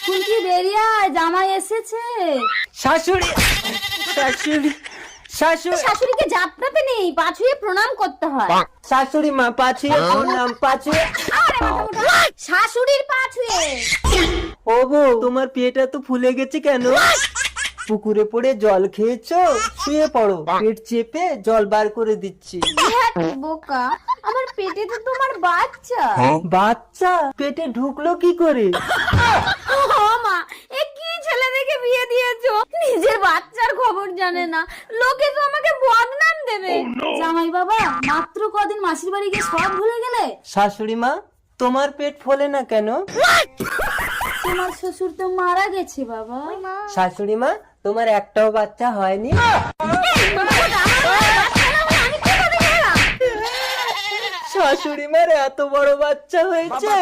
ফুলকি বেরিয়ে আয়, জামাই এসেছে। শাশুড়ি শাশুড়ি শাশুড়ি শাশুড়িকে জাপটাতে নেই, পা ছুঁয়ে প্রণাম করতে হয়। শাশুড়ি মা পাছুয়ে প্রণাম পাছুয়ে। আরে মাথা মোটা, শাশুড়ির পা ছুঁয়ে। ও বউ, তোমার পেটটা তো ফুলে গেছে কেন? পুকুরে পড়ে জল খেয়েছো? শুয়ে পড়ো, পেট চেপে জল বার করে দিচ্ছি। ধ্যাৎ বোকা, আমার পেটে তো তোমার বাচ্চা। বাচ্চা পেটে ঢুকলো কি করে? ও মা, এ কি ছেলে দেখে বিয়ে দিয়েছো? নিজের বাচ্চার খবর জানে না, লোকে তো আমাকে বদনাম দেবে। জামাই বাবা, মাত্র কদিন মাসির বাড়ি গিয়ে সব ভুলে গেলে। শাশুড়ি মা, তোমার পেট ফোলে না কেন? তোমার শ্বশুর তো মারা গেছে বাবা। শাশুড়ি মা, তোমার একটাও বাচ্চা হয়নি? শাশুড়ি মার এত বড় বাচ্চা হয়েছে।